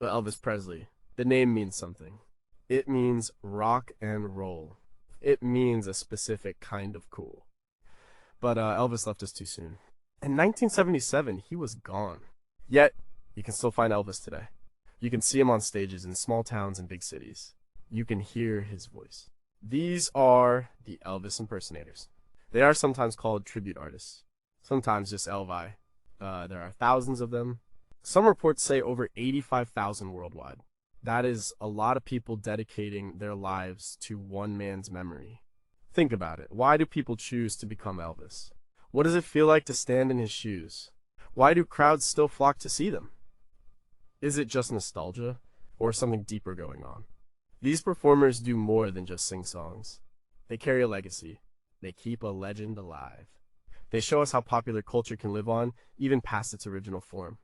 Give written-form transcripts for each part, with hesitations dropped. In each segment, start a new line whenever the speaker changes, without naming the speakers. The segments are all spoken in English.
Elvis Presley. The name means something. It means rock and roll. It means a specific kind of cool. But Elvis left us too soon. In 1977, he was gone. Yet, you can still find Elvis today. You can see him on stages in small towns and big cities. You can hear his voice. These are the Elvis Impersonators. They are sometimes called tribute artists, sometimes just Elvi. There are thousands of them. Some reports say over 85,000 worldwide. That is a lot of people dedicating their lives to one man's memory. Think about it. Why do people choose to become Elvis? What does it feel like to stand in his shoes? Why do crowds still flock to see them? Is it just nostalgia, or something deeper going on? These performers do more than just sing songs. They carry a legacy. They keep a legend alive. They show us how popular culture can live on, even past its original form.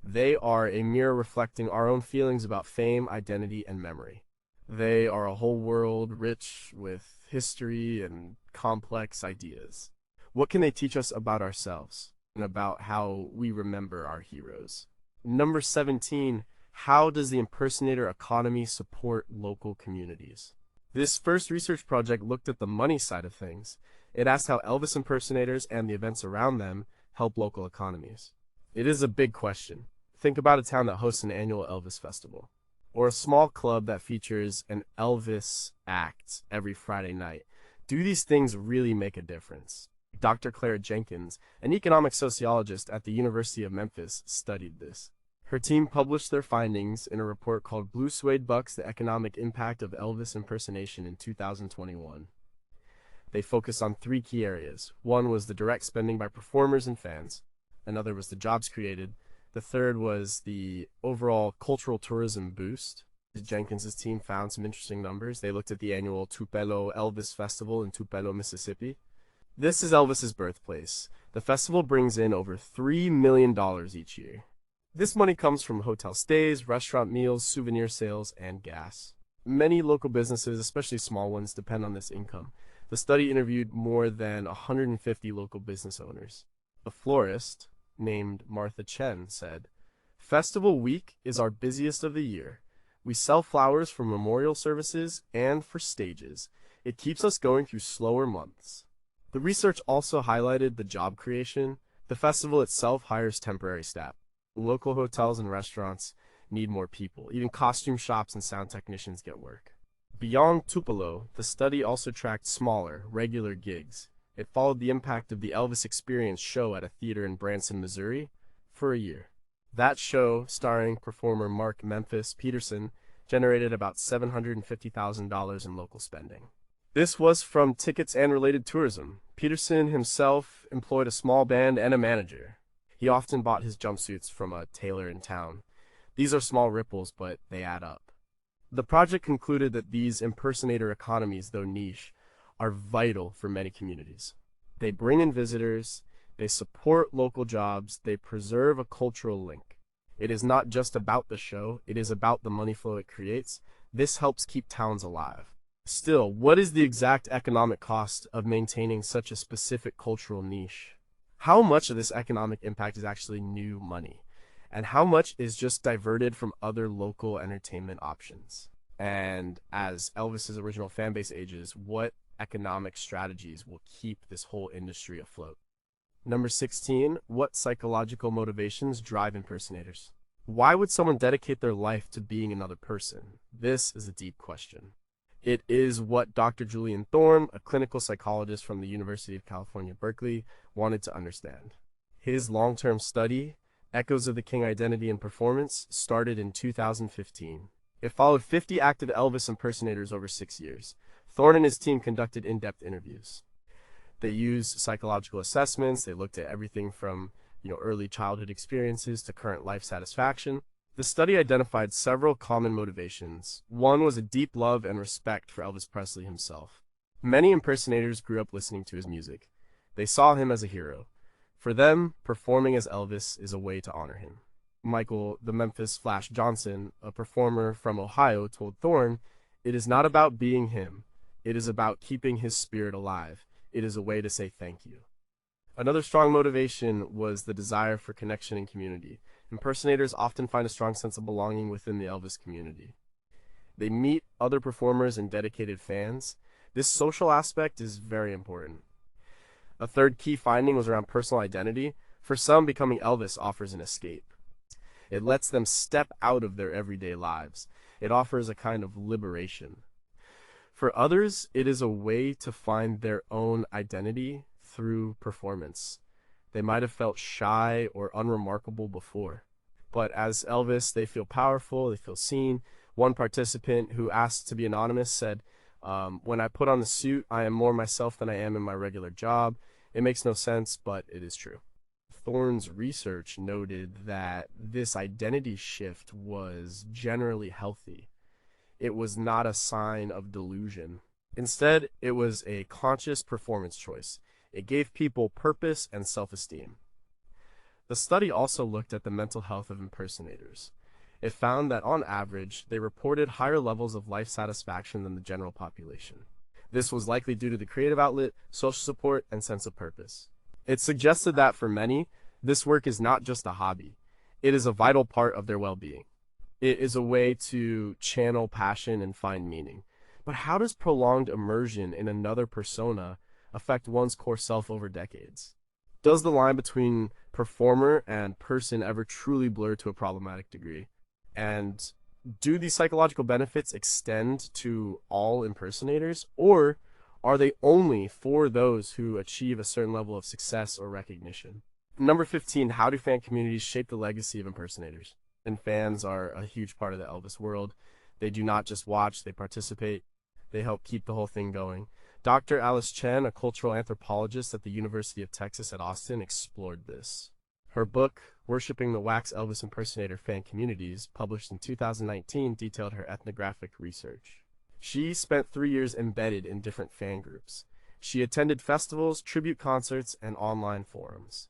They are a mirror reflecting our own feelings about fame, identity, and memory. They are a whole world rich with history and complex ideas. What can they teach us about ourselves and about how we remember our heroes? Number 17, how does the impersonator economy support local communities? This first research project looked at the money side of things. It asked how Elvis impersonators and the events around them help local economies. It is a big question. Think about a town that hosts an annual Elvis festival, or a small club that features an Elvis act every Friday night. Do these things really make a difference? Dr. Clara Jenkins, an economic sociologist at the University of Memphis, studied this. Her team published their findings in a report called Blue Suede Bucks: The Economic Impact of Elvis Impersonation in 2021. They focused on three key areas. One was the direct spending by performers and fans. Another was the jobs created. The third was the overall cultural tourism boost. Jenkins' team found some interesting numbers. They looked at the annual Tupelo Elvis Festival in Tupelo, Mississippi. This is Elvis's birthplace. The festival brings in over $3 million each year. This money comes from hotel stays, restaurant meals, souvenir sales, and gas. Many local businesses, especially small ones, depend on this income. The study interviewed more than 150 local business owners. A florist named Martha Chen said, "Festival week is our busiest of the year. We sell flowers for memorial services and for stages. It keeps us going through slower months." The research also highlighted the job creation. The festival itself hires temporary staff. Local hotels and restaurants need more people. Even costume shops and sound technicians get work. Beyond Tupelo, the study also tracked smaller, regular gigs. It followed the impact of the Elvis Experience show at a theater in Branson, Missouri, for a year. That show, starring performer Mark "Memphis" Peterson, generated about $750,000 in local spending. This was from tickets and related tourism. Peterson himself employed a small band and a manager. He often bought his jumpsuits from a tailor in town. These are small ripples, but they add up. The project concluded that these impersonator economies, though niche, are vital for many communities. They bring in visitors, they support local jobs, they preserve a cultural link. It is not just about the show, it is about the money flow it creates. This helps keep towns alive. Still, what is the exact economic cost of maintaining such a specific cultural niche? How much of this economic impact is actually new money? And how much is just diverted from other local entertainment options? And as Elvis's original fan base ages, what economic strategies will keep this whole industry afloat? Number 16, what psychological motivations drive impersonators? Why would someone dedicate their life to being another person? This is a deep question. It is what Dr. Julian Thorne, a clinical psychologist from the University of California, Berkeley, wanted to understand. His long-term study, Echoes of the King: Identity and Performance, started in 2015. It followed 50 active Elvis impersonators over 6 years. Thorne and his team conducted in-depth interviews. They used psychological assessments. They looked at everything from early childhood experiences to current life satisfaction. The study identified several common motivations. One was a deep love and respect for Elvis Presley himself. Many impersonators grew up listening to his music. They saw him as a hero. For them, performing as Elvis is a way to honor him. Michael "the Memphis Flash" Johnson, a performer from Ohio, told Thorne, "It is not about being him. It is about keeping his spirit alive. It is a way to say thank you." Another strong motivation was the desire for connection and community. Impersonators often find a strong sense of belonging within the Elvis community. They meet other performers and dedicated fans. This social aspect is very important. A third key finding was around personal identity. For some, becoming Elvis offers an escape. It lets them step out of their everyday lives. It offers a kind of liberation. For others, it is a way to find their own identity through performance. They might have felt shy or unremarkable before, but as Elvis, they feel powerful, they feel seen. One participant who asked to be anonymous said, when I put on the suit, I am more myself than I am in my regular job. It makes no sense, but it is true. Thorne's research noted that this identity shift was generally healthy. It was not a sign of delusion. Instead, it was a conscious performance choice. It gave people purpose and self-esteem. The study also looked at the mental health of impersonators. It found that on average, they reported higher levels of life satisfaction than the general population. This was likely due to the creative outlet, social support, and sense of purpose. It suggested that for many, this work is not just a hobby. It is a vital part of their well-being. It is a way to channel passion and find meaning. But how does prolonged immersion in another persona affect one's core self over decades? Does the line between performer and person ever truly blur to a problematic degree? And do these psychological benefits extend to all impersonators, or are they only for those who achieve a certain level of success or recognition? Number 15, how do fan communities shape the legacy of impersonators? And fans are a huge part of the Elvis world. They do not just watch, they participate. They help keep the whole thing going. Dr. Alice Chen, a cultural anthropologist at the University of Texas at Austin, explored this. Her book, Worshipping the Wax Elvis Impersonator Fan Communities, published in 2019, detailed her ethnographic research. She spent 3 years embedded in different fan groups. She attended festivals, tribute concerts, and online forums.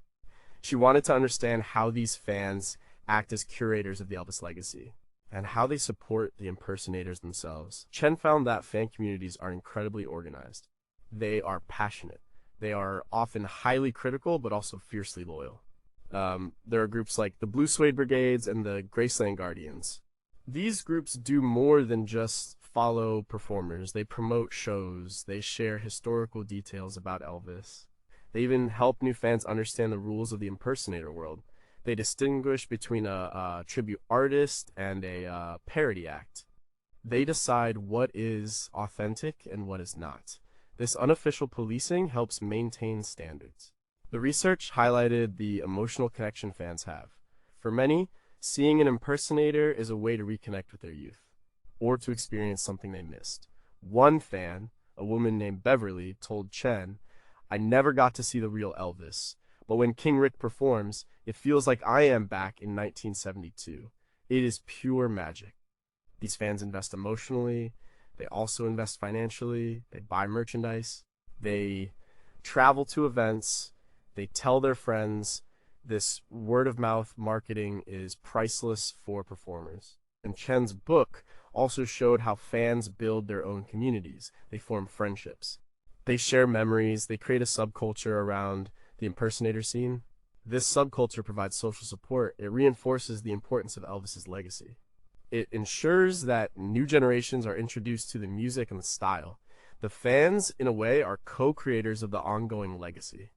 She wanted to understand how these fans act as curators of the Elvis legacy, and how they support the impersonators themselves. Chen found that fan communities are incredibly organized. They are passionate. They are often highly critical, but also fiercely loyal. There are groups like the Blue Suede Brigades and the Graceland Guardians. These groups do more than just follow performers. They promote shows. They share historical details about Elvis. They even help new fans understand the rules of the impersonator world. They distinguish between a tribute artist and a parody act. They decide what is authentic and what is not. This unofficial policing helps maintain standards. The research highlighted the emotional connection fans have. For many, seeing an impersonator is a way to reconnect with their youth, or to experience something they missed. One fan, a woman named Beverly, told Chen, "I never got to see the real Elvis, but when King Rick performs, it feels like I am back in 1972. It is pure magic." These fans invest emotionally. They also invest financially. They buy merchandise. They travel to events. They tell their friends. This word-of-mouth marketing is priceless for performers. And Chen's book also showed how fans build their own communities. They form friendships. They share memories. They create a subculture around the impersonator scene. This subculture provides social support. It reinforces the importance of Elvis's legacy. It ensures that new generations are introduced to the music and the style. The fans, in a way, are co-creators of the ongoing legacy.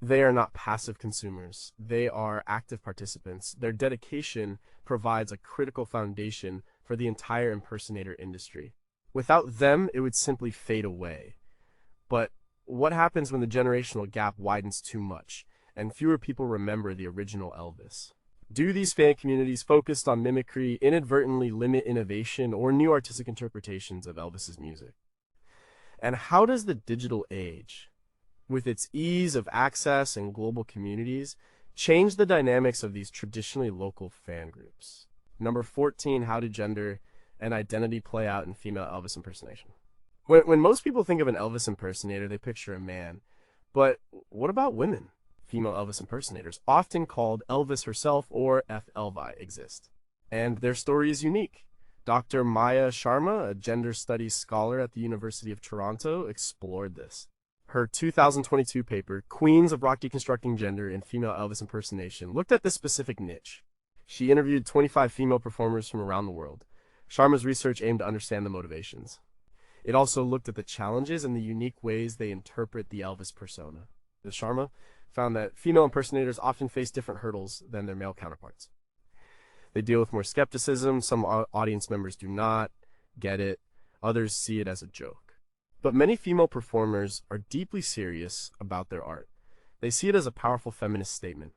They are not passive consumers. They are active participants. Their dedication provides a critical foundation for the entire impersonator industry. Without them, it would simply fade away. But what happens when the generational gap widens too much, and fewer people remember the original Elvis? Do these fan communities focused on mimicry inadvertently limit innovation or new artistic interpretations of Elvis's music? And how does the digital age, with its ease of access and global communities, change the dynamics of these traditionally local fan groups? Number 14, how do gender and identity play out in female Elvis impersonation? When most people think of an Elvis impersonator, they picture a man. But what about women? Female Elvis impersonators, often called Elvis herself or F. Elvi, exist. And their story is unique. Dr. Maya Sharma, a gender studies scholar at the University of Toronto, explored this. Her 2022 paper, Queens of Rock Deconstructing Gender in Female Elvis Impersonation, looked at this specific niche. She interviewed 25 female performers from around the world. Sharma's research aimed to understand the motivations. It also looked at the challenges and the unique ways they interpret the Elvis persona. Sharma found that female impersonators often face different hurdles than their male counterparts. They deal with more skepticism. Some audience members do not get it. Others see it as a joke. But many female performers are deeply serious about their art. They see it as a powerful feminist statement.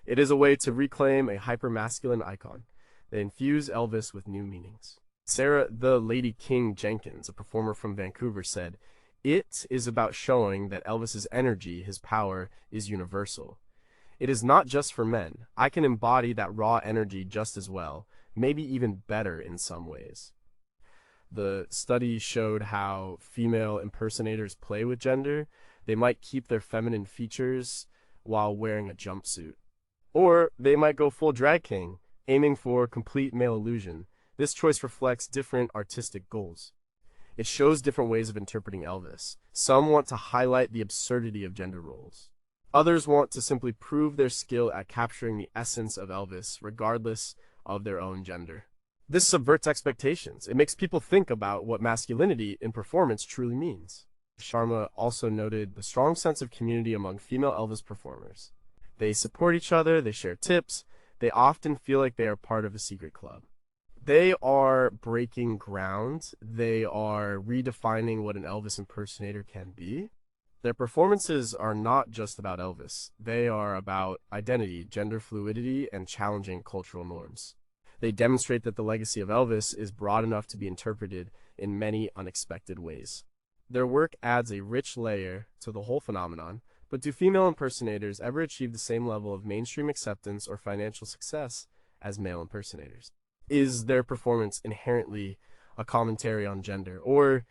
It is a way to reclaim a hyper-masculine icon. They infuse Elvis with new meanings. Sarah the Lady King Jenkins, a performer from Vancouver, said, "It is about showing that Elvis's energy, his power, is universal. It is not just for men. I can embody that raw energy just as well, maybe even better in some ways." The study showed how female impersonators play with gender. They might keep their feminine features while wearing a jumpsuit. Or they might go full drag king, aiming for complete male illusion. This choice reflects different artistic goals. It shows different ways of interpreting Elvis. Some want to highlight the absurdity of gender roles. Others want to simply prove their skill at capturing the essence of Elvis, regardless of their own gender. This subverts expectations. It makes people think about what masculinity in performance truly means. Sharma also noted the strong sense of community among female Elvis performers. They support each other, they share tips, they often feel like they are part of a secret club. They are breaking ground. They are redefining what an Elvis impersonator can be. Their performances are not just about Elvis. They are about identity, gender fluidity, and challenging cultural norms. They demonstrate that the legacy of Elvis is broad enough to be interpreted in many unexpected ways. Their work adds a rich layer to the whole phenomenon, but do female impersonators ever achieve the same level of mainstream acceptance or financial success as male impersonators? Is their performance inherently a commentary on gender, or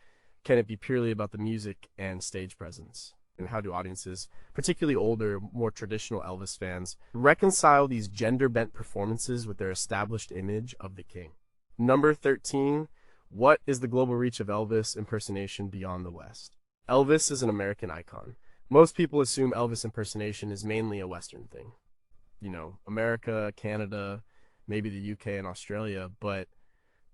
can it be purely about the music and stage presence? And how do audiences, particularly older, more traditional Elvis fans, reconcile these gender-bent performances with their established image of the king? Number 13, what is the global reach of Elvis impersonation beyond the West? Elvis is an American icon. Most people assume Elvis impersonation is mainly a Western thing. You know, America, Canada, maybe the UK and Australia, but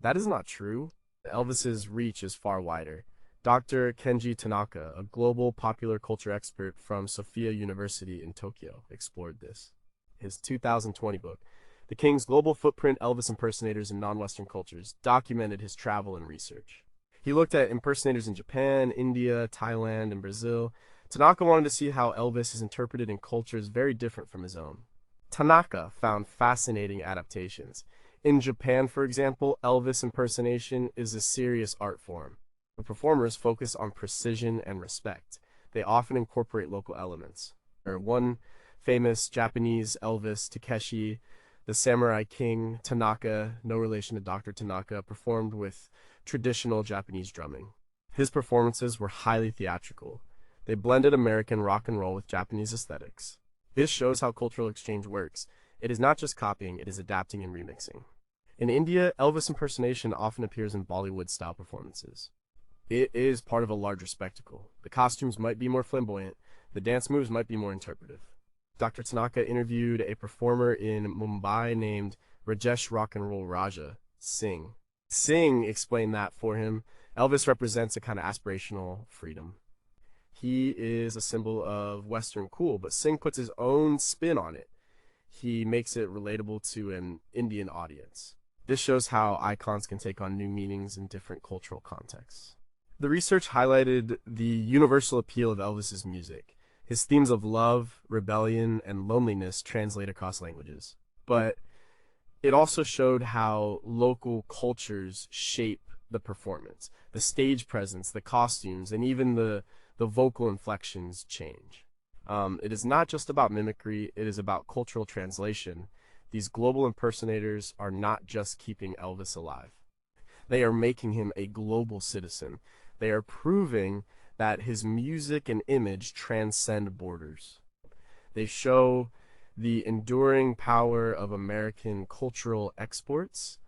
that is not true. Elvis's reach is far wider. Dr. Kenji Tanaka, a global popular culture expert from Sophia University in Tokyo, explored this. His 2020 book, The King's Global Footprint, Elvis Impersonators in Non-Western Cultures, documented his travel and research. He looked at impersonators in Japan, India, Thailand, and Brazil. Tanaka wanted to see how Elvis is interpreted in cultures very different from his own. Tanaka found fascinating adaptations. In Japan, for example, Elvis impersonation is a serious art form. The performers focus on precision and respect. They often incorporate local elements. One famous Japanese Elvis, Takeshi, the Samurai King, Tanaka, no relation to Dr. Tanaka, performed with traditional Japanese drumming. His performances were highly theatrical. They blended American rock and roll with Japanese aesthetics. This shows how cultural exchange works. It is not just copying, it is adapting and remixing. In India, Elvis impersonation often appears in Bollywood-style performances. It is part of a larger spectacle. The costumes might be more flamboyant, the dance moves might be more interpretive. Dr. Tanaka interviewed a performer in Mumbai named Rajesh Rock and Roll Raja, Singh. Singh explained that for him, Elvis represents a kind of aspirational freedom. He is a symbol of Western cool, but Singh puts his own spin on it. He makes it relatable to an Indian audience. This shows how icons can take on new meanings in different cultural contexts. The research highlighted the universal appeal of Elvis's music. His themes of love, rebellion, and loneliness translate across languages. But it also showed how local cultures shape the performance. The stage presence, the costumes, and even the vocal inflections change. It is not just about mimicry, it is about cultural translation. These global impersonators are not just keeping Elvis alive. They are making him a global citizen. They are proving that his music and image transcend borders. They show the enduring power of American cultural exports,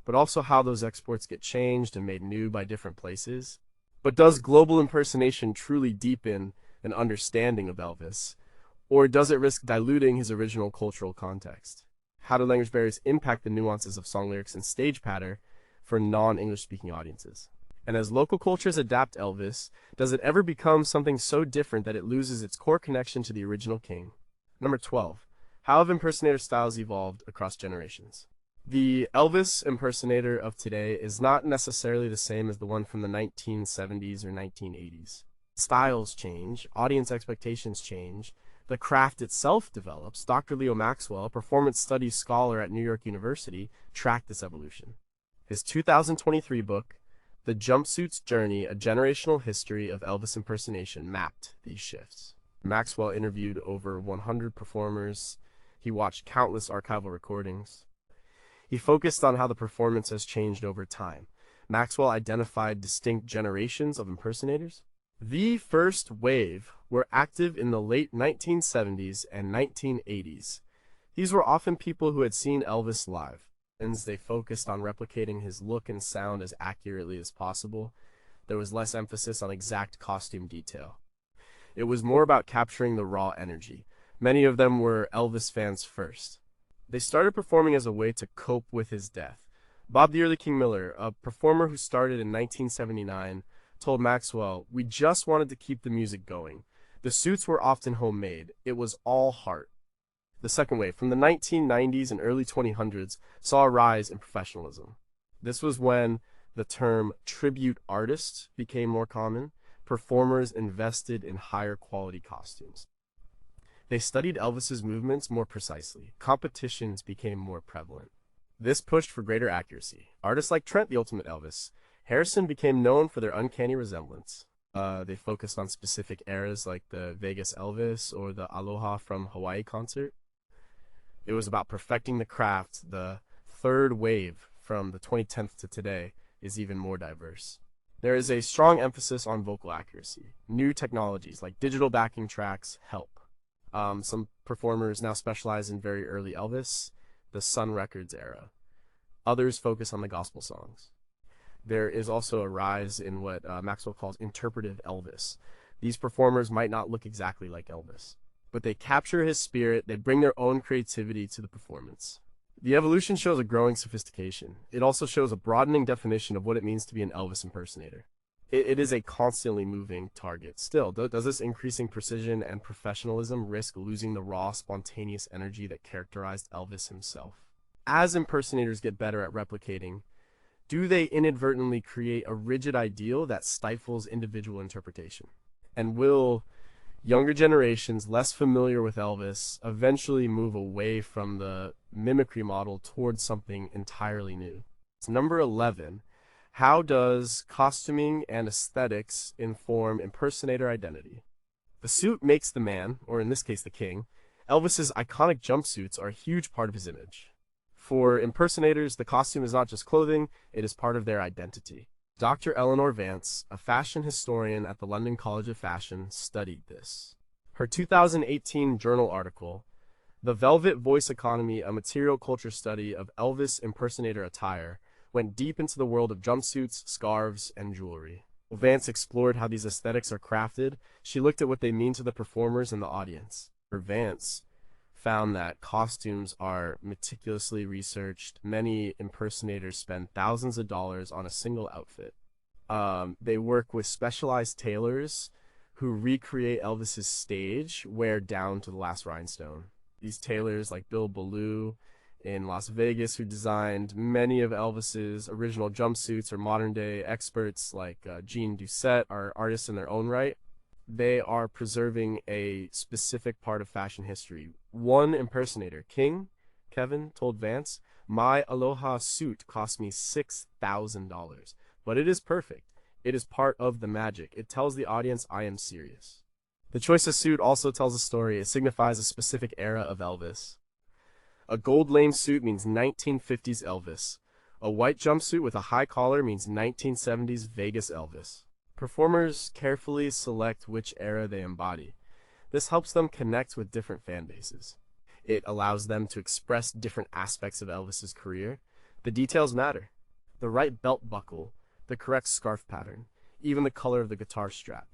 but also how those exports get changed and made new by different places. But does global impersonation truly deepen an understanding of Elvis, or does it risk diluting his original cultural context? How do language barriers impact the nuances of song lyrics and stage patter for non-English speaking audiences? And as local cultures adapt Elvis, does it ever become something so different that it loses its core connection to the original king? Number 12. How have impersonator styles evolved across generations? The Elvis impersonator of today is not necessarily the same as the one from the 1970s or 1980s. Styles change, audience expectations change, the craft itself develops. Dr. Leo Maxwell, a performance studies scholar at New York University, tracked this evolution. His 2023 book, The Jumpsuit's Journey, A Generational History of Elvis Impersonation, mapped these shifts. Maxwell interviewed over 100 performers. He watched countless archival recordings. He focused on how the performance has changed over time. Maxwell identified distinct generations of impersonators. The first wave were active in the late 1970s and 1980s. These were often people who had seen Elvis live, and they focused on replicating his look and sound as accurately as possible. There was less emphasis on exact costume detail. It was more about capturing the raw energy. Many of them were Elvis fans first. They started performing as a way to cope with his death. Bob the Early King Miller, a performer who started in 1979, told Maxwell, "We just wanted to keep the music going. The suits were often homemade. It was all heart." The second wave, from the 1990s and early 2000s, saw a rise in professionalism. This was when the term tribute artist became more common. Performers invested in higher quality costumes. They studied Elvis's movements more precisely. Competitions became more prevalent. This pushed for greater accuracy. Artists like Trent, the Ultimate Elvis, Harrison became known for their uncanny resemblance. They focused on specific eras like the Vegas Elvis or the Aloha from Hawaii concert. It was about perfecting the craft. The third wave from the 2010s to today is even more diverse. There is a strong emphasis on vocal accuracy. New technologies like digital backing tracks help. Some performers now specialize in very early Elvis, the Sun Records era. Others focus on the gospel songs. There is also a rise in what Maxwell calls interpretive Elvis. These performers might not look exactly like Elvis, but they capture his spirit, they bring their own creativity to the performance. The evolution shows a growing sophistication. It also shows a broadening definition of what it means to be an Elvis impersonator. It is a constantly moving target. Still, does this increasing precision and professionalism risk losing the raw, spontaneous energy that characterized Elvis himself? As impersonators get better at replicating, do they inadvertently create a rigid ideal that stifles individual interpretation? And will younger generations less familiar with Elvis eventually move away from the mimicry model towards something entirely new? It's number 11. How does costuming and aesthetics inform impersonator identity? The suit makes the man, or in this case the king. Elvis's iconic jumpsuits are a huge part of his image. For impersonators, the costume is not just clothing, it is part of their identity. Dr. Eleanor Vance, a fashion historian at the London College of Fashion, studied this. Her 2018 journal article, The Velvet Voice Economy, a Material Culture Study of Elvis Impersonator Attire, went deep into the world of jumpsuits, scarves, and jewelry. Vance explored how these aesthetics are crafted. She looked at what they mean to the performers and the audience. Vance found that costumes are meticulously researched. Many impersonators spend thousands of dollars on a single outfit. They work with specialized tailors who recreate Elvis's stage wear down to the last rhinestone. These tailors, like Bill Ballou in Las Vegas, who designed many of Elvis's original jumpsuits, or modern-day experts like Jean Doucette, are artists in their own right. They are preserving a specific part of fashion history. One impersonator, Kevin, told Vance, "My Aloha suit cost me $6,000, but it is perfect. It is part of the magic. It tells the audience I am serious." The choice of suit also tells a story. It signifies a specific era of Elvis. A gold lame suit means 1950s Elvis. A white jumpsuit with a high collar means 1970s Vegas Elvis. Performers carefully select which era they embody. This helps them connect with different fan bases. It allows them to express different aspects of Elvis's career. The details matter. The right belt buckle, the correct scarf pattern, even the color of the guitar strap.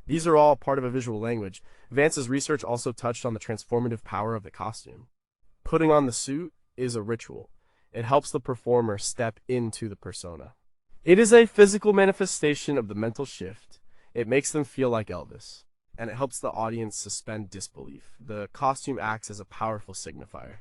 These are all part of a visual language. Vance's research also touched on the transformative power of the costume. Putting on the suit is a ritual. It helps the performer step into the persona. It is a physical manifestation of the mental shift. It makes them feel like Elvis, and it helps the audience suspend disbelief. The costume acts as a powerful signifier.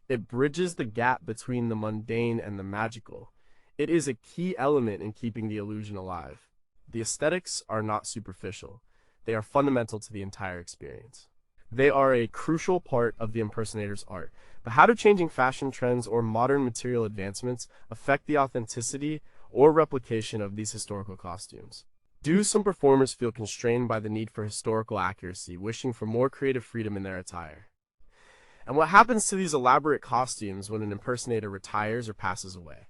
It bridges the gap between the mundane and the magical. It is a key element in keeping the illusion alive. The aesthetics are not superficial. They are fundamental to the entire experience. They are a crucial part of the impersonator's art. But how do changing fashion trends or modern material advancements affect the authenticity or replication of these historical costumes? Do some performers feel constrained by the need for historical accuracy, wishing for more creative freedom in their attire? And what happens to these elaborate costumes when an impersonator retires or passes away?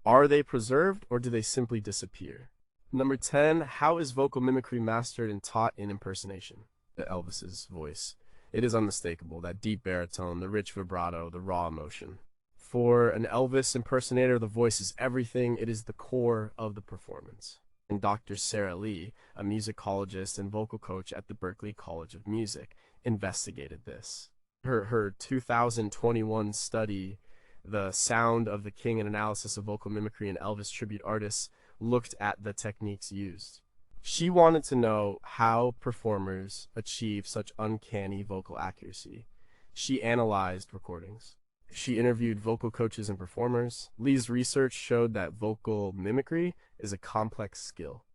Are they preserved or do they simply disappear? Number 10, how is vocal mimicry mastered and taught in impersonation? Elvis's voice. It is unmistakable, that deep baritone, the rich vibrato, the raw emotion. For an Elvis impersonator, the voice is everything. It is the core of the performance. And Dr. Sarah Lee, a musicologist and vocal coach at the Berklee College of Music, investigated this. Her 2021 study, The Sound of the King, an analysis of vocal mimicry in Elvis tribute artists, looked at the techniques used. She wanted to know how performers achieve such uncanny vocal accuracy. She analyzed recordings. She interviewed vocal coaches and performers. Lee's research showed that vocal mimicry is a complex skill.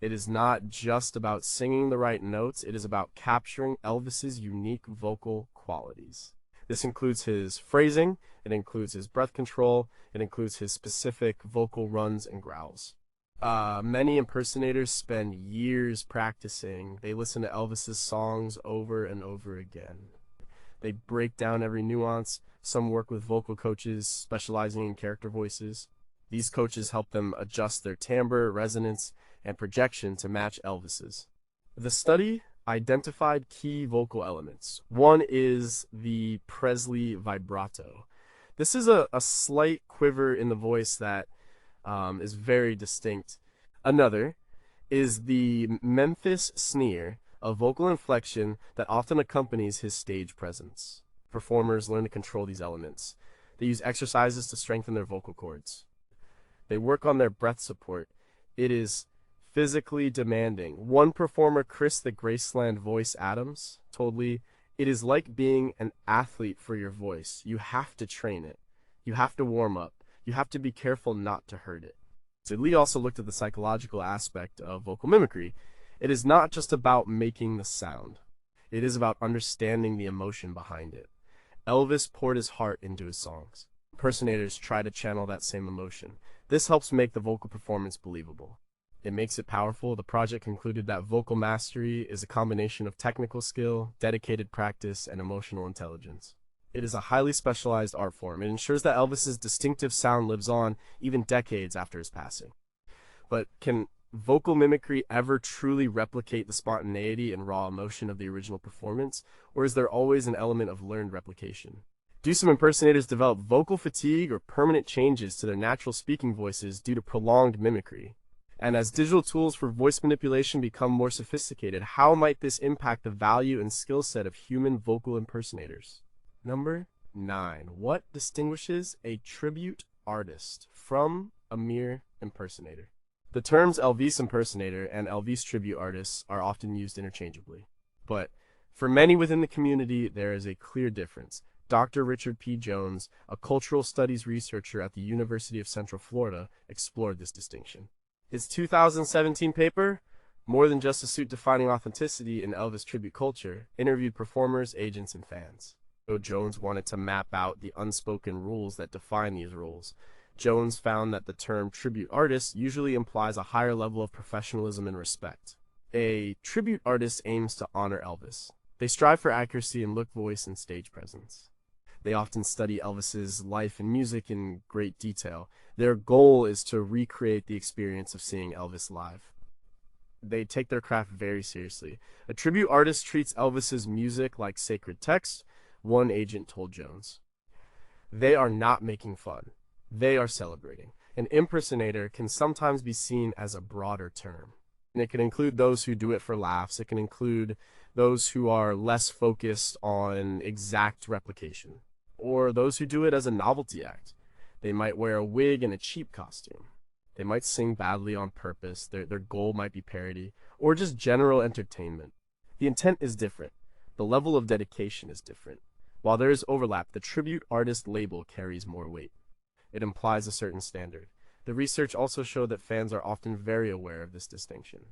It is not just about singing the right notes, it is about capturing Elvis's unique vocal qualities. This includes his phrasing, it includes his breath control, it includes his specific vocal runs and growls. Many impersonators spend years practicing. They listen to Elvis's songs over and over again. They break down every nuance. Some work with vocal coaches specializing in character voices. These coaches help them adjust their timbre, resonance, and projection to match Elvis's. The study identified key vocal elements. One is the Presley vibrato. This is a slight quiver in the voice that is very distinct. Another is the Memphis sneer, a vocal inflection that often accompanies his stage presence. Performers learn to control these elements. They use exercises to strengthen their vocal cords. They work on their breath support. It is physically demanding. One performer, Chris the Graceland Voice Adams, told Lee, "It is like being an athlete for your voice. You have to train it. You have to warm up. You have to be careful not to hurt it." So Lee also looked at the psychological aspect of vocal mimicry. It is not just about making the sound. It is about understanding the emotion behind it. Elvis poured his heart into his songs. Impersonators try to channel that same emotion. This helps make the vocal performance believable. It makes it powerful. The project concluded that vocal mastery is a combination of technical skill, dedicated practice, and emotional intelligence. It is a highly specialized art form. It ensures that Elvis's distinctive sound lives on even decades after his passing. But can vocal mimicry ever truly replicate the spontaneity and raw emotion of the original performance, or is there always an element of learned replication? Do some impersonators develop vocal fatigue or permanent changes to their natural speaking voices due to prolonged mimicry? And as digital tools for voice manipulation become more sophisticated, how might this impact the value and skill set of human vocal impersonators? Number 9. What distinguishes a tribute artist from a mere impersonator? The terms Elvis impersonator and Elvis tribute artists are often used interchangeably. But for many within the community, there is a clear difference. Dr. Richard P. Jones, a cultural studies researcher at the University of Central Florida, explored this distinction. His 2017 paper, More Than Just a Suit Defining Authenticity in Elvis Tribute Culture, interviewed performers, agents, and fans. So Jones wanted to map out the unspoken rules that define these roles. Jones found that the term tribute artist usually implies a higher level of professionalism and respect. A tribute artist aims to honor Elvis. They strive for accuracy in look, voice, and stage presence. They often study Elvis's life and music in great detail. Their goal is to recreate the experience of seeing Elvis live. They take their craft very seriously. A tribute artist treats Elvis's music like sacred text, one agent told Jones. They are not making fun. They are celebrating. An impersonator can sometimes be seen as a broader term. And it can include those who do it for laughs. It can include those who are less focused on exact replication. or those who do it as a novelty act. They might wear a wig and a cheap costume. They might sing badly on purpose, their goal might be parody, or just general entertainment. The intent is different. The level of dedication is different. While there is overlap, the tribute artist label carries more weight. It implies a certain standard. The research also showed that fans are often very aware of this distinction.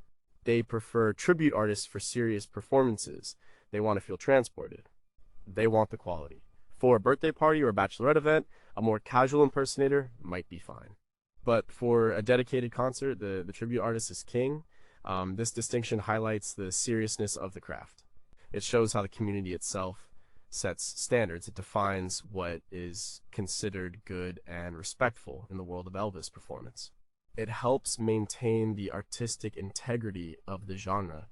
They prefer tribute artists for serious performances. They want to feel transported. They want the quality. For a birthday party or a bachelorette event, a more casual impersonator might be fine. But for a dedicated concert, the tribute artist is king. This distinction highlights the seriousness of the craft. It shows how the community itself sets standards. It defines what is considered good and respectful in the world of Elvis performance. It helps maintain the artistic integrity of the genre.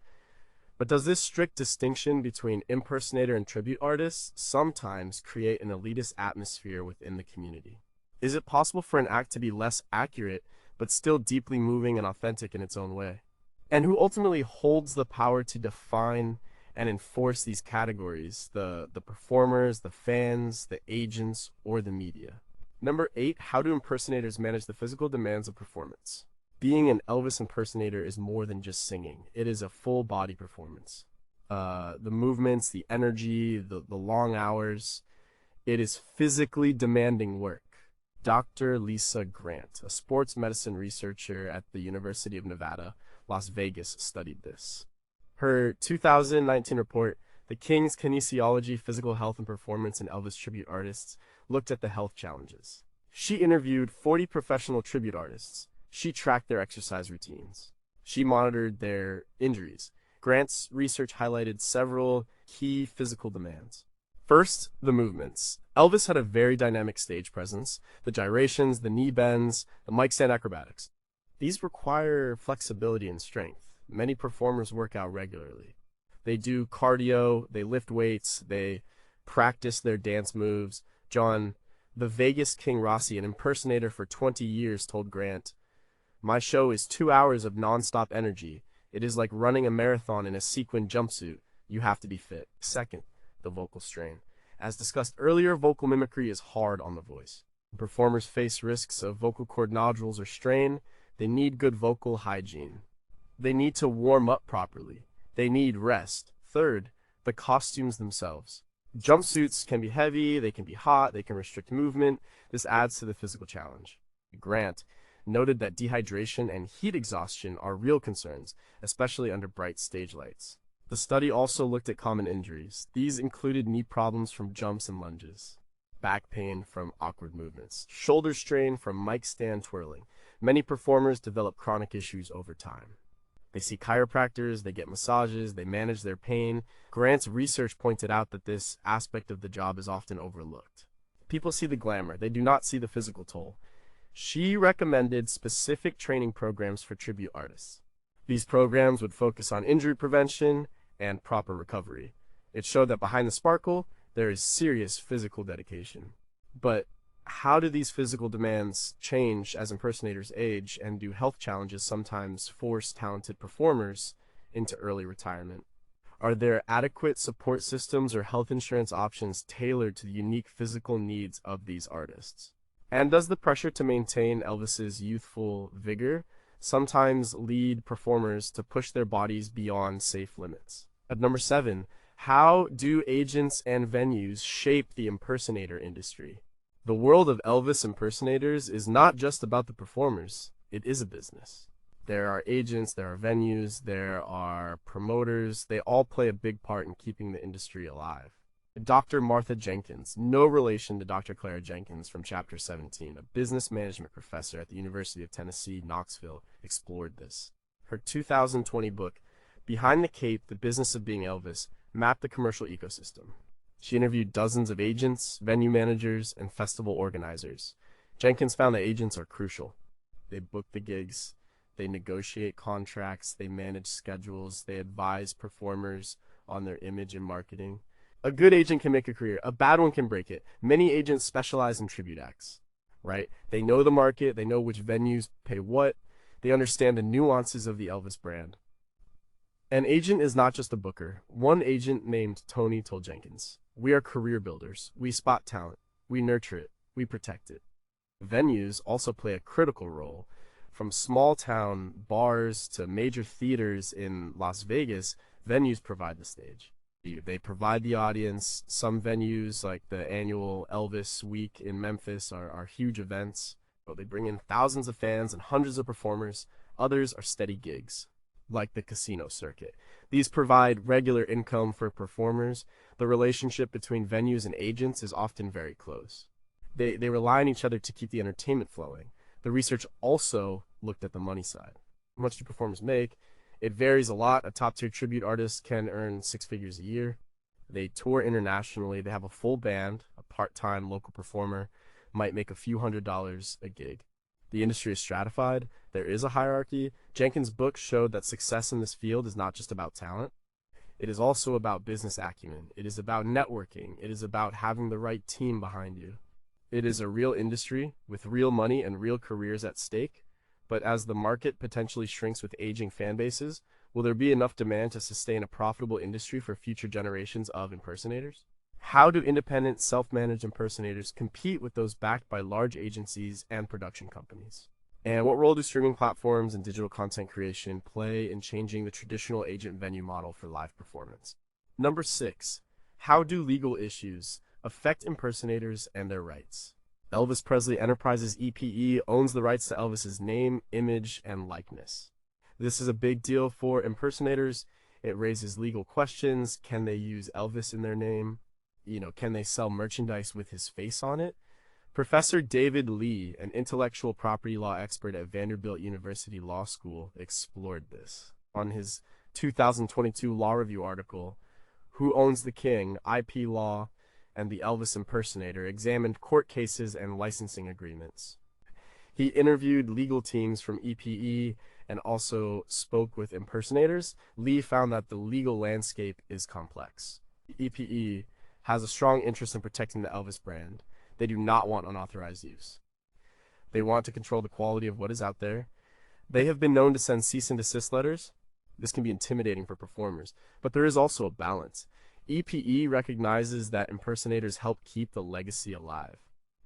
But does this strict distinction between impersonator and tribute artists sometimes create an elitist atmosphere within the community? Is it possible for an act to be less accurate, but still deeply moving and authentic in its own way? And who ultimately holds the power to define and enforce these categories? The performers, the fans, the agents, or the media? Number 8, how do impersonators manage the physical demands of performance? Being an Elvis impersonator is more than just singing. It is a full body performance. The movements, the energy, the long hours. It is physically demanding work. Dr. Lisa Grant, a sports medicine researcher at the University of Nevada, Las Vegas, studied this. Her 2019 report, The King's Kinesiology, Physical Health and Performance in Elvis Tribute Artists, looked at the health challenges. She interviewed 40 professional tribute artists. She tracked their exercise routines. She monitored their injuries. Grant's research highlighted several key physical demands. First, the movements. Elvis had a very dynamic stage presence. The gyrations, the knee bends, the mic stand acrobatics. These require flexibility and strength. Many performers work out regularly. They do cardio, they lift weights, they practice their dance moves. John, the Vegas King Rossi, an impersonator for 20 years, told Grant, "My show is 2 hours of non-stop energy. It is like running a marathon in a sequin jumpsuit. You have to be fit." Second, the vocal strain. As discussed earlier, vocal mimicry is hard on the voice. Performers face risks of vocal cord nodules or strain. They need good vocal hygiene. They need to warm up properly. They need rest. Third, the costumes themselves. Jumpsuits can be heavy, they can be hot, they can restrict movement. This adds to the physical challenge. Grant noted that dehydration and heat exhaustion are real concerns, especially under bright stage lights. The study also looked at common injuries. These included knee problems from jumps and lunges, back pain from awkward movements, shoulder strain from mic stand twirling. Many performers develop chronic issues over time. They see chiropractors, they get massages, they manage their pain. Grant's research pointed out that this aspect of the job is often overlooked. People see the glamour, they do not see the physical toll. She recommended specific training programs for tribute artists. These programs would focus on injury prevention and proper recovery. It showed that behind the sparkle, there is serious physical dedication. But how do these physical demands change as impersonators age, and do health challenges sometimes force talented performers into early retirement? Are there adequate support systems or health insurance options tailored to the unique physical needs of these artists? And does the pressure to maintain Elvis's youthful vigor sometimes lead performers to push their bodies beyond safe limits? At number 7, how do agents and venues shape the impersonator industry? The world of Elvis impersonators is not just about the performers, it is a business. There are agents, there are venues, there are promoters. They all play a big part in keeping the industry alive. Dr. Martha Jenkins, no relation to Dr. Clara Jenkins from Chapter 17, a business management professor at the University of Tennessee, Knoxville, explored this. Her 2020 book, Behind the Cape, The Business of Being Elvis, mapped the commercial ecosystem. She interviewed dozens of agents, venue managers, and festival organizers. Jenkins found that agents are crucial. They book the gigs, they negotiate contracts, they manage schedules, they advise performers on their image and marketing. A good agent can make a career, a bad one can break it. Many agents specialize in tribute acts, right? They know the market, they know which venues pay what, they understand the nuances of the Elvis brand. An agent is not just a booker. One agent named Tony told Jenkins, "We are career builders. We spot talent. We nurture it. We protect it. Venues also play a critical role. From small town bars to major theaters in Las Vegas, venues provide the stage. They provide the audience. Some venues, like the annual Elvis Week in Memphis, are huge events. They bring in thousands of fans and hundreds of performers. Others are steady gigs, like the casino circuit. These provide regular income for performers. The relationship between venues and agents is often very close. They rely on each other to keep the entertainment flowing. The research also looked at the money side. How much do performers make? It varies a lot. A top-tier tribute artist can earn 6 figures a year. They tour internationally. They have a full band. A part-time local performer might make a few $100s a gig. The industry is stratified. There is a hierarchy. Jenkins' book showed that success in this field is not just about talent. It is also about business acumen. It is about networking. It is about having the right team behind you. It is a real industry with real money and real careers at stake. But as the market potentially shrinks with aging fan bases, will there be enough demand to sustain a profitable industry for future generations of impersonators? How do independent, self-managed impersonators compete with those backed by large agencies and production companies? And what role do streaming platforms and digital content creation play in changing the traditional agent venue model for live performance? Number 6, how do legal issues affect impersonators and their rights? Elvis Presley Enterprises EPE owns the rights to Elvis's name, image, and likeness. This is a big deal for impersonators. It raises legal questions. Can they use Elvis in their name? Can they sell merchandise with his face on it? Professor David Lee, an intellectual property law expert at Vanderbilt University Law School, explored this. On his 2022 Law Review article, Who Owns the King? IP Law and the Elvis Impersonator, examined court cases and licensing agreements. He interviewed legal teams from EPE and also spoke with impersonators. Lee found that the legal landscape is complex. EPE has a strong interest in protecting the Elvis brand. They do not want unauthorized use. They want to control the quality of what is out there. They have been known to send cease and desist letters. This can be intimidating for performers, but there is also a balance. EPE recognizes that impersonators help keep the legacy alive.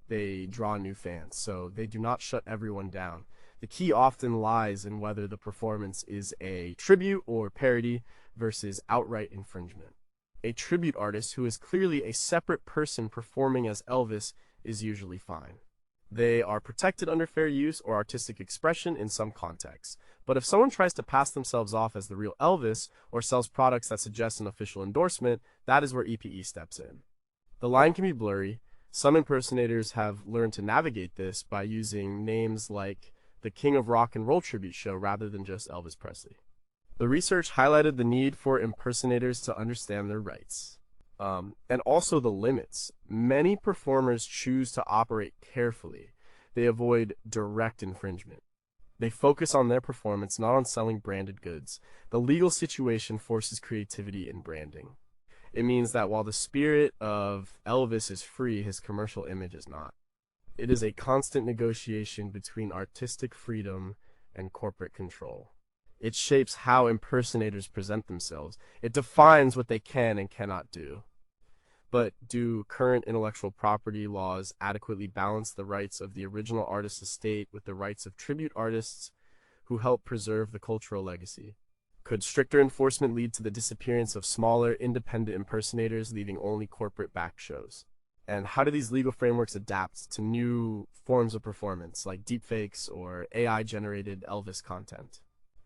They draw new fans, so they do not shut everyone down. The key often lies in whether the performance is a tribute or parody versus outright infringement. A tribute artist who is clearly a separate person performing as Elvis is usually fine. They are protected under fair use or artistic expression in some contexts. But if someone tries to pass themselves off as the real Elvis or sells products that suggest an official endorsement, that is where EPE steps in. The line can be blurry. Some impersonators have learned to navigate this by using names like the King of Rock and Roll Tribute Show rather than just Elvis Presley. The research highlighted the need for impersonators to understand their rights, and also the limits. Many performers choose to operate carefully. They avoid direct infringement. They focus on their performance, not on selling branded goods. The legal situation forces creativity in branding. It means that while the spirit of Elvis is free, his commercial image is not. It is a constant negotiation between artistic freedom and corporate control. It shapes how impersonators present themselves. It defines what they can and cannot do. But do current intellectual property laws adequately balance the rights of the original artist's estate with the rights of tribute artists who help preserve the cultural legacy? Could stricter enforcement lead to the disappearance of smaller, independent impersonators, leaving only corporate back shows? And how do these legal frameworks adapt to new forms of performance, like deepfakes or AI-generated Elvis content?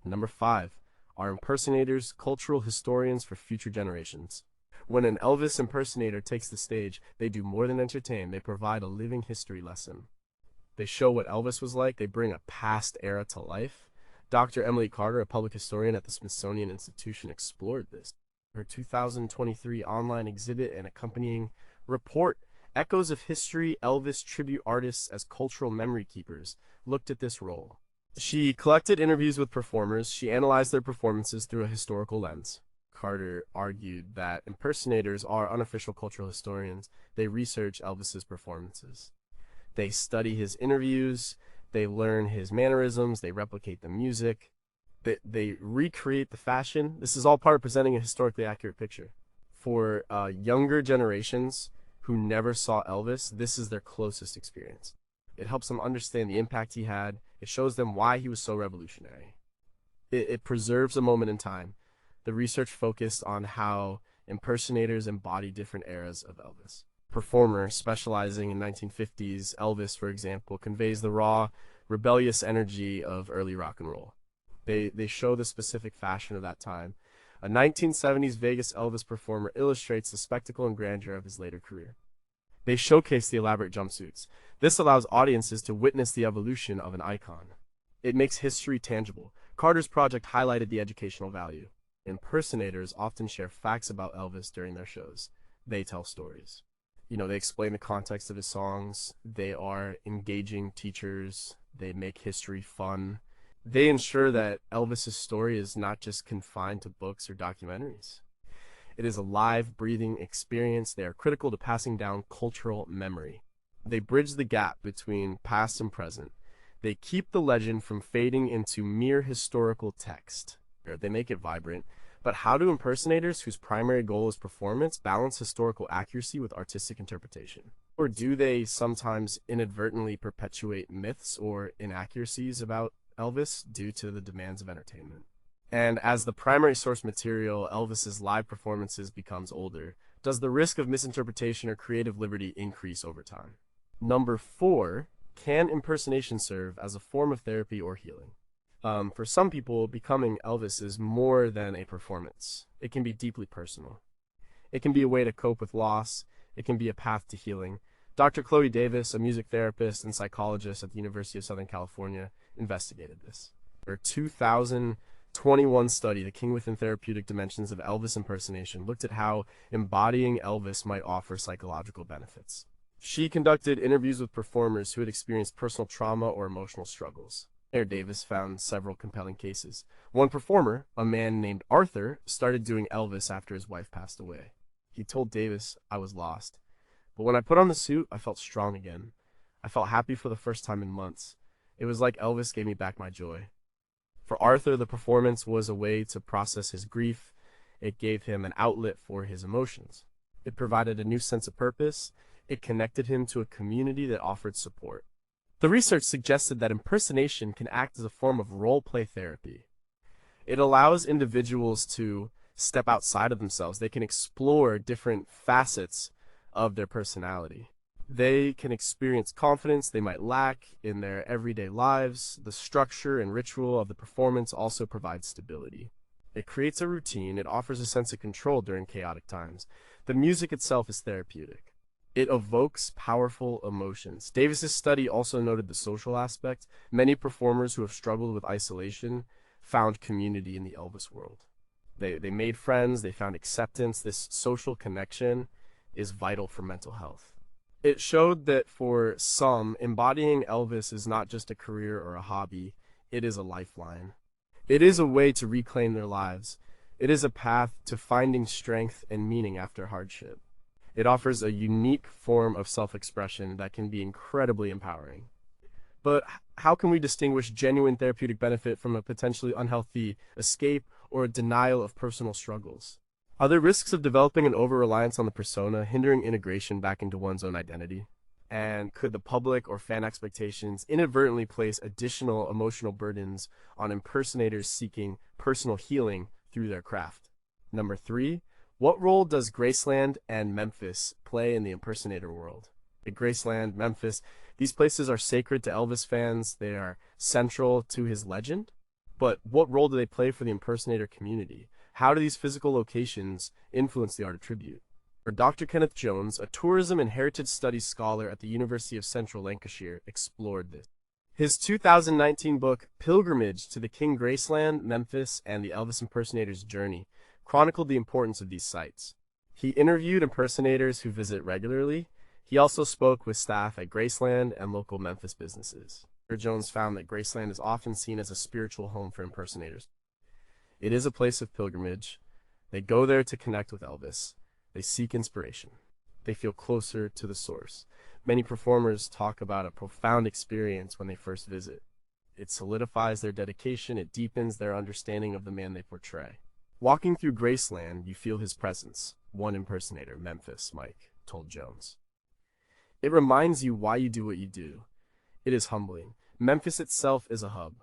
Number 5, are impersonators cultural historians for future generations? When an Elvis impersonator takes the stage, they do more than entertain. They provide a living history lesson. They show what Elvis was like. They bring a past era to life. Dr. Emily Carter, a public historian at the Smithsonian Institution, explored this. Her 2023 online exhibit and accompanying report, Echoes of History, Elvis Tribute Artists as Cultural Memory Keepers, looked at this role. She collected interviews with performers. She analyzed their performances through a historical lens. Carter argued that impersonators are unofficial cultural historians. They research Elvis's performances. They study his interviews. They learn his mannerisms. They replicate the music. They recreate the fashion. This is all part of presenting a historically accurate picture. For younger generations who never saw Elvis, this is their closest experience. It helps them understand the impact he had. It shows them why he was so revolutionary. It preserves a moment in time. The research focused on how impersonators embody different eras of Elvis. Performer specializing in 1950s Elvis, for example, conveys the raw, rebellious energy of early rock and roll. They show the specific fashion of that time. A 1970s Vegas Elvis performer illustrates the spectacle and grandeur of his later career. They showcase the elaborate jumpsuits. This allows audiences to witness the evolution of an icon. It makes history tangible. Carter's project highlighted the educational value. Impersonators often share facts about Elvis during their shows. They tell stories. They explain the context of his songs. They are engaging teachers. They make history fun. They ensure that Elvis's story is not just confined to books or documentaries. It is a live, breathing experience. They are critical to passing down cultural memory. They bridge the gap between past and present. They keep the legend from fading into mere historical text. They make it vibrant. But how do impersonators, whose primary goal is performance, balance historical accuracy with artistic interpretation? Or do they sometimes inadvertently perpetuate myths or inaccuracies about Elvis due to the demands of entertainment? And as the primary source material, Elvis's live performances becomes older, does the risk of misinterpretation or creative liberty increase over time? Number 4, can impersonation serve as a form of therapy or healing? For some people, becoming Elvis is more than a performance. It can be deeply personal. It can be a way to cope with loss. It can be a path to healing. Dr. Chloe Davis, a music therapist and psychologist at the University of Southern California, investigated this. Her 2021 study, The King Within Therapeutic Dimensions of Elvis Impersonation, looked at how embodying Elvis might offer psychological benefits. She conducted interviews with performers who had experienced personal trauma or emotional struggles. Davis found several compelling cases. One performer, a man named Arthur, started doing Elvis after his wife passed away. He told Davis, "I was lost. But when I put on the suit, I felt strong again. I felt happy for the first time in months. It was like Elvis gave me back my joy." For Arthur, the performance was a way to process his grief. It gave him an outlet for his emotions. It provided a new sense of purpose. It connected him to a community that offered support. The research suggested that impersonation can act as a form of role-play therapy. It allows individuals to step outside of themselves. They can explore different facets of their personality. They can experience confidence they might lack in their everyday lives. The structure and ritual of the performance also provides stability. It creates a routine. It offers a sense of control during chaotic times. The music itself is therapeutic. It evokes powerful emotions. Davis's study also noted the social aspect. Many performers who have struggled with isolation found community in the Elvis world. They made friends, they found acceptance. This social connection is vital for mental health. It showed that for some, embodying Elvis is not just a career or a hobby, it is a lifeline. It is a way to reclaim their lives. It is a path to finding strength and meaning after hardship. It offers a unique form of self-expression that can be incredibly empowering. But how can we distinguish genuine therapeutic benefit from a potentially unhealthy escape or a denial of personal struggles? Are there risks of developing an over-reliance on the persona, hindering integration back into one's own identity? And could the public or fan expectations inadvertently place additional emotional burdens on impersonators seeking personal healing through their craft? Number 3, what role does Graceland and Memphis play in the impersonator world? Graceland, Memphis, these places are sacred to Elvis fans. They are central to his legend. But what role do they play for the impersonator community? How do these physical locations influence the art of tribute? For Dr. Kenneth Jones, a tourism and heritage studies scholar at the University of Central Lancashire, explored this. His 2019 book, Pilgrimage to the King Graceland, Memphis, and the Elvis Impersonator's Journey, chronicled the importance of these sites. He interviewed impersonators who visit regularly. He also spoke with staff at Graceland and local Memphis businesses. Dr. Jones found that Graceland is often seen as a spiritual home for impersonators. It is a place of pilgrimage. They go there to connect with Elvis. They seek inspiration. They feel closer to the source. Many performers talk about a profound experience when they first visit. It solidifies their dedication. It deepens their understanding of the man they portray. Walking through Graceland, you feel his presence. One impersonator, Memphis Mike, told Jones. It reminds you why you do what you do. It is humbling. Memphis itself is a hub.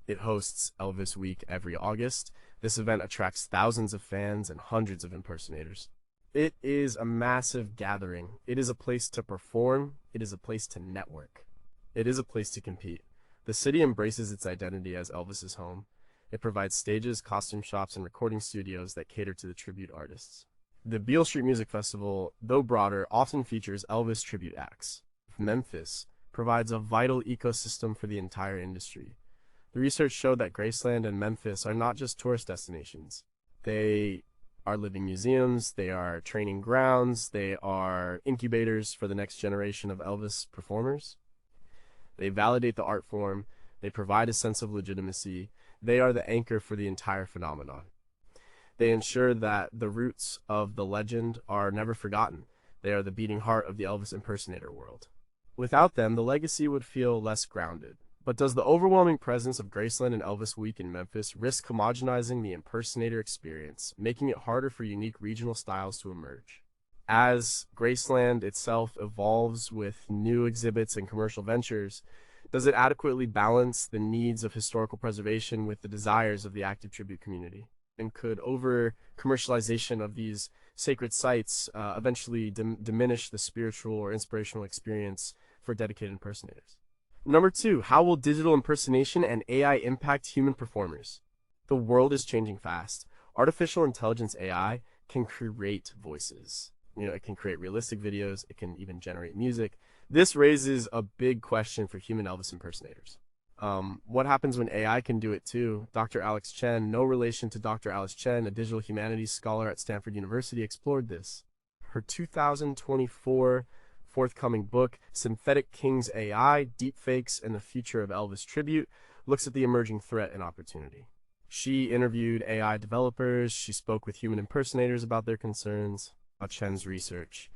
It hosts Elvis Week every August. This event attracts thousands of fans and hundreds of impersonators. It is a massive gathering. It is a place to perform. It is a place to network. It is a place to compete. The city embraces its identity as Elvis's home. It provides stages, costume shops, and recording studios that cater to the tribute artists. The Beale Street Music Festival, though broader, often features Elvis tribute acts. Memphis provides a vital ecosystem for the entire industry. The research showed that Graceland and Memphis are not just tourist destinations. They are living museums, they are training grounds, they are incubators for the next generation of Elvis performers. They validate the art form, they provide a sense of legitimacy, they are the anchor for the entire phenomenon. They ensure that the roots of the legend are never forgotten. They are the beating heart of the Elvis impersonator world. Without them, the legacy would feel less grounded. But does the overwhelming presence of Graceland and Elvis Week in Memphis risk homogenizing the impersonator experience, making it harder for unique regional styles to emerge? As Graceland itself evolves with new exhibits and commercial ventures, does it adequately balance the needs of historical preservation with the desires of the active tribute community? And could over-commercialization of these sacred sites eventually diminish the spiritual or inspirational experience for dedicated impersonators? Number 2, how will digital impersonation and AI impact human performers? The world is changing fast. Artificial intelligence AI can create voices. It can create realistic videos. It can even generate music. This raises a big question for human Elvis impersonators. What happens when AI can do it too? Dr. Alex Chen, no relation to Dr. Alice Chen, a digital humanities scholar at Stanford University, explored this. Her 2024 forthcoming book, Synthetic Kings AI, Deepfakes and the Future of Elvis Tribute, looks at the emerging threat and opportunity. She interviewed AI developers, she spoke with human impersonators about their concerns. Chen's research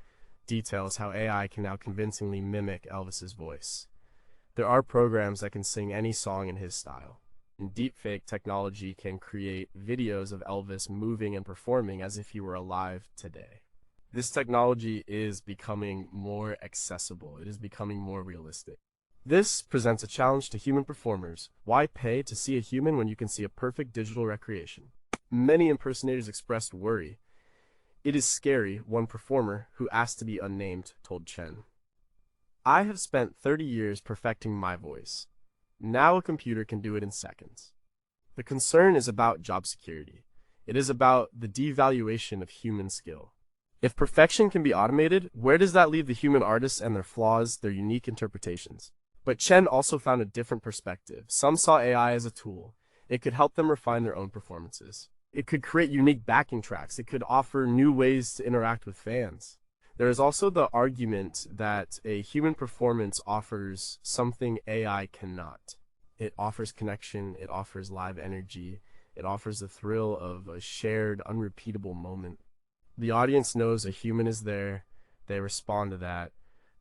details how AI can now convincingly mimic Elvis's voice. There are programs that can sing any song in his style. And deepfake technology can create videos of Elvis moving and performing as if he were alive today. This technology is becoming more accessible. It is becoming more realistic. This presents a challenge to human performers. Why pay to see a human when you can see a perfect digital recreation? Many impersonators expressed worry. It is scary, one performer, who asked to be unnamed, told Chen. I have spent 30 years perfecting my voice. Now a computer can do it in seconds. The concern is about job security. It is about the devaluation of human skill. If perfection can be automated, where does that leave the human artists and their flaws, their unique interpretations? But Chen also found a different perspective. Some saw AI as a tool. It could help them refine their own performances. It could create unique backing tracks. It could offer new ways to interact with fans. There is also the argument that a human performance offers something AI cannot. It offers connection, it offers live energy, it offers the thrill of a shared, unrepeatable moment. The audience knows a human is there, they respond to that.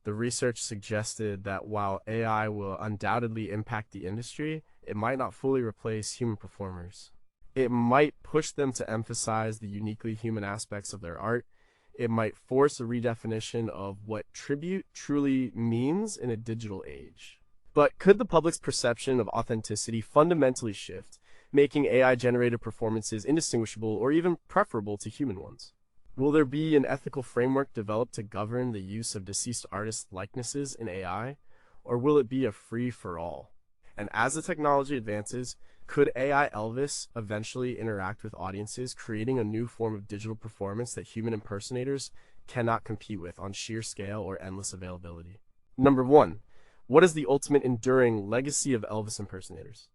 The research suggested that while AI will undoubtedly impact the industry, it might not fully replace human performers. It might push them to emphasize the uniquely human aspects of their art. It might force a redefinition of what tribute truly means in a digital age. But could the public's perception of authenticity fundamentally shift, making AI-generated performances indistinguishable or even preferable to human ones? Will there be an ethical framework developed to govern the use of deceased artists' likenesses in AI, or will it be a free-for-all? And as the technology advances, could AI Elvis eventually interact with audiences, creating a new form of digital performance that human impersonators cannot compete with on sheer scale or endless availability? Number 1, what is the ultimate enduring legacy of Elvis impersonators?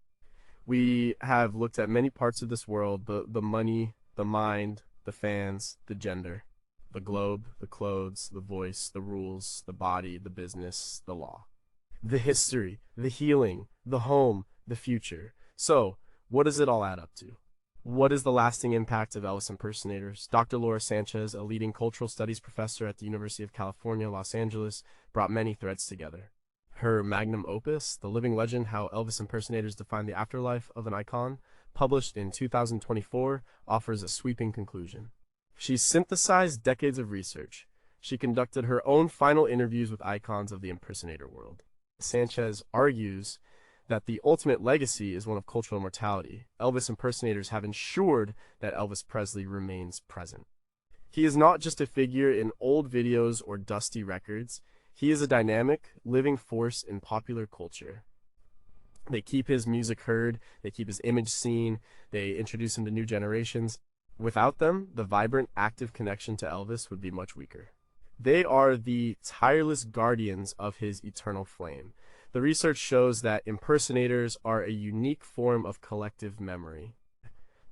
We have looked at many parts of this world, the money, the mind, the fans, the gender, the globe, the clothes, the voice, the rules, the body, the business, the law, the history, the healing, the home, the future. So, what does it all add up to? What is the lasting impact of Elvis impersonators? Dr. Laura Sanchez, a leading cultural studies professor at the University of California, Los Angeles, brought many threads together. Her magnum opus, The Living Legend: How Elvis Impersonators Define the Afterlife of an Icon, published in 2024, offers a sweeping conclusion. She's synthesized decades of research. She conducted her own final interviews with icons of the impersonator world. Sanchez argues that the ultimate legacy is one of cultural immortality. Elvis impersonators have ensured that Elvis Presley remains present. He is not just a figure in old videos or dusty records. He is a dynamic, living force in popular culture. They keep his music heard, they keep his image seen, they introduce him to new generations. Without them, the vibrant, active connection to Elvis would be much weaker. They are the tireless guardians of his eternal flame. The research shows that impersonators are a unique form of collective memory.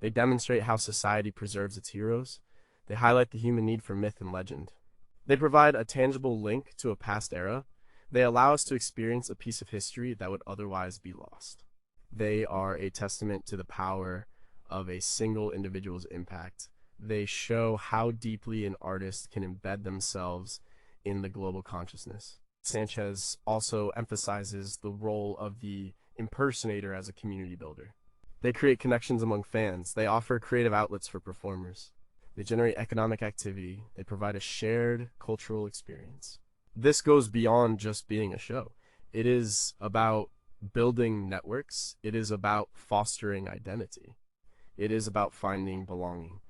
They demonstrate how society preserves its heroes. They highlight the human need for myth and legend. They provide a tangible link to a past era. They allow us to experience a piece of history that would otherwise be lost. They are a testament to the power of a single individual's impact. They show how deeply an artist can embed themselves in the global consciousness. Sanchez also emphasizes the role of the impersonator as a community builder. They create connections among fans. They offer creative outlets for performers. They generate economic activity. They provide a shared cultural experience. This goes beyond just being a show. It is about building networks. It is about fostering identity. It is about finding belonging.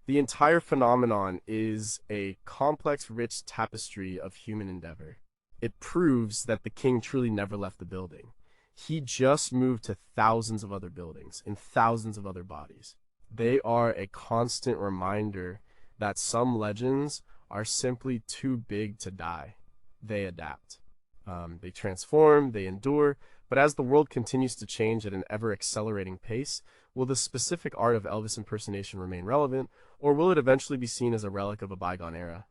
The entire phenomenon is a complex, rich tapestry of human endeavor. It proves that the king truly never left the building. He just moved to thousands of other buildings in thousands of other bodies. They are a constant reminder that some legends are simply too big to die. They adapt. They transform, they endure, but as the world continues to change at an ever-accelerating pace, will the specific art of Elvis impersonation remain relevant, or will it eventually be seen as a relic of a bygone era?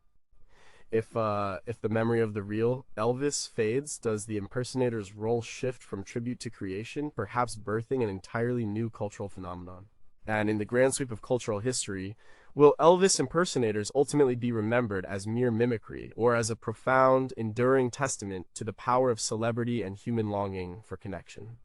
If the memory of the real Elvis fades, does the impersonator's role shift from tribute to creation, perhaps birthing an entirely new cultural phenomenon? And in the grand sweep of cultural history, will Elvis impersonators ultimately be remembered as mere mimicry, or as a profound, enduring testament to the power of celebrity and human longing for connection?